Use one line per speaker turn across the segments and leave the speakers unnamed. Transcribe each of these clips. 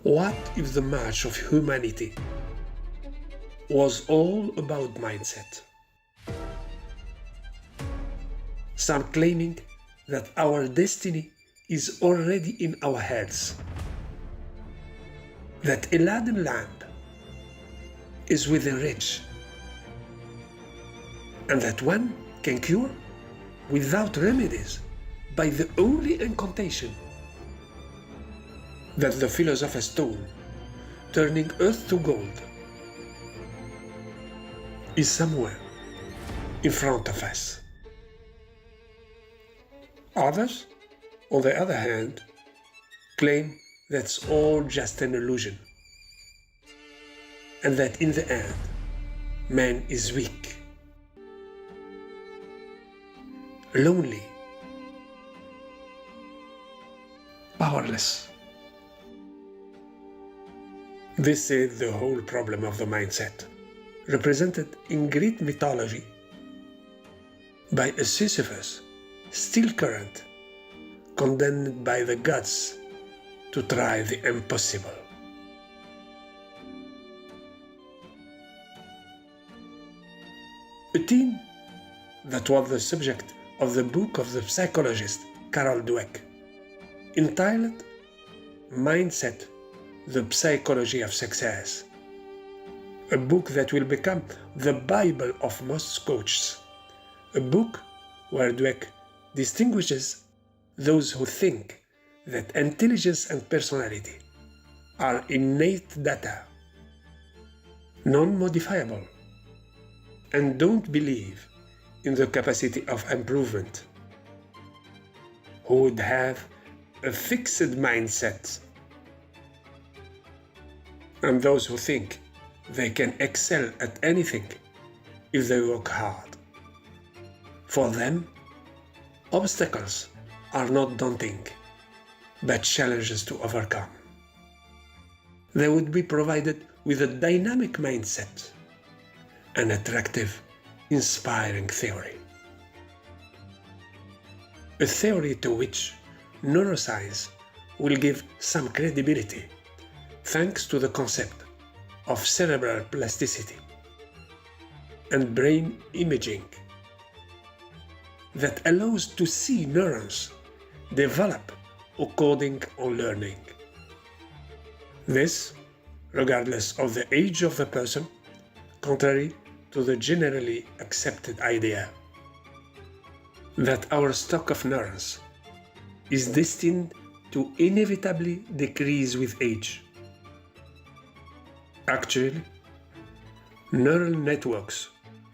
What if the march of humanity was all about mindset? Some claiming that our destiny is already in our heads, that Aladdin land is with the rich, and that one can cure without remedies by the only incantation that the philosopher's stone, turning earth to gold, is somewhere in front of us. Others, on the other hand, claim that's all just an illusion, and that in the end, man is weak, lonely, powerless. This is the whole problem of the mindset, represented in Greek mythology by a Sisyphus, still current, condemned by the gods to try the impossible. A theme that was the subject of the book of the psychologist Dweck, entitled Mindset, the Psychology of Success, a book that will become the Bible of most coaches, a book where Dweck distinguishes those who think that intelligence and personality are innate data, non-modifiable, and don't believe in the capacity of improvement, who would have a fixed mindset, and those who think they can excel at anything if they work hard. For them, obstacles are not daunting, but challenges to overcome. They would be provided with a dynamic mindset, an attractive, inspiring theory. A theory to which neuroscience will give some credibility, thanks to the concept of cerebral plasticity and brain imaging that allows to see neurons develop according to learning. This, regardless of the age of the person, contrary to the generally accepted idea that our stock of neurons is destined to inevitably decrease with age. Actually, neural networks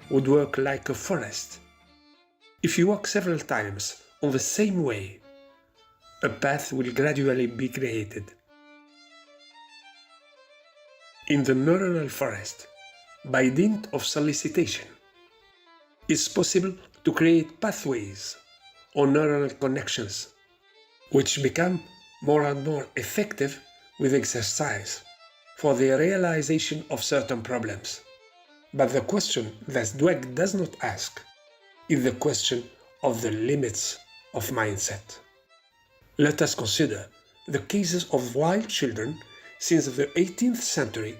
would work like a forest. If you walk several times on the same way, a path will gradually be created. In the neuronal forest, by dint of solicitation, it's possible to create pathways or neural connections, which become more and more effective with exercise for the realization of certain problems. But the question that Dweck does not ask is the question of the limits of mindset. Let us consider the cases of wild children since the 18th century.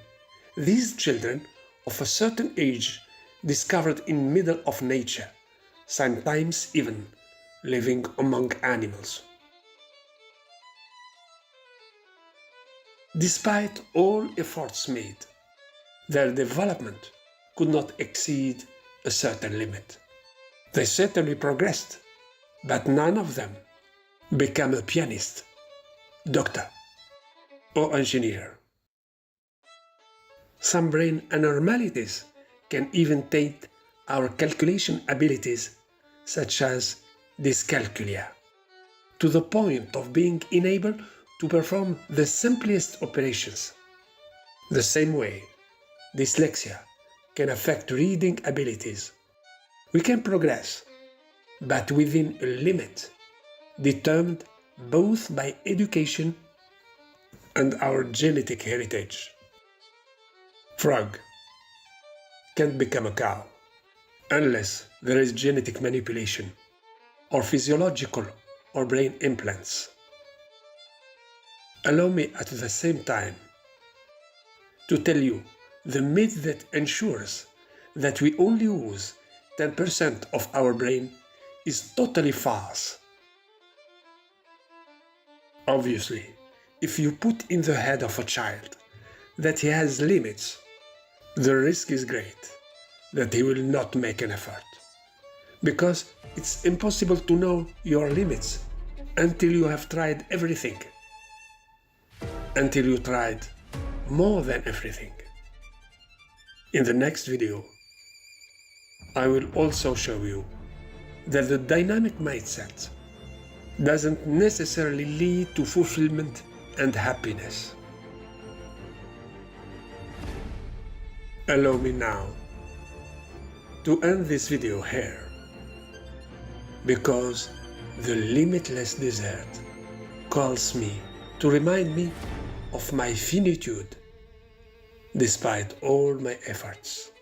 These children of a certain age discovered in middle of nature, sometimes even living among animals. Despite all efforts made, their development could not exceed a certain limit. They certainly progressed, but none of them became a pianist, doctor, or engineer. Some brain abnormalities can even taint our calculation abilities, such as dyscalculia, to the point of being unable to perform the simplest operations. The same way, dyslexia can affect reading abilities. We can progress, but within a limit determined both by education and our genetic heritage. Frog can't become a cow unless there is genetic manipulation or physiological or brain implants. Allow me at the same time to tell you the myth that ensures that we only use 10% of our brain is totally false. Obviously, if you put in the head of a child that he has limits, the risk is great that he will not make an effort, because it's impossible to know your limits until you have tried everything, until you tried more than everything. In the next video, I will also show you that the dynamic mindset doesn't necessarily lead to fulfillment and happiness. Allow me now to end this video here, because the limitless desert calls me to remind me of my finitude despite all my efforts.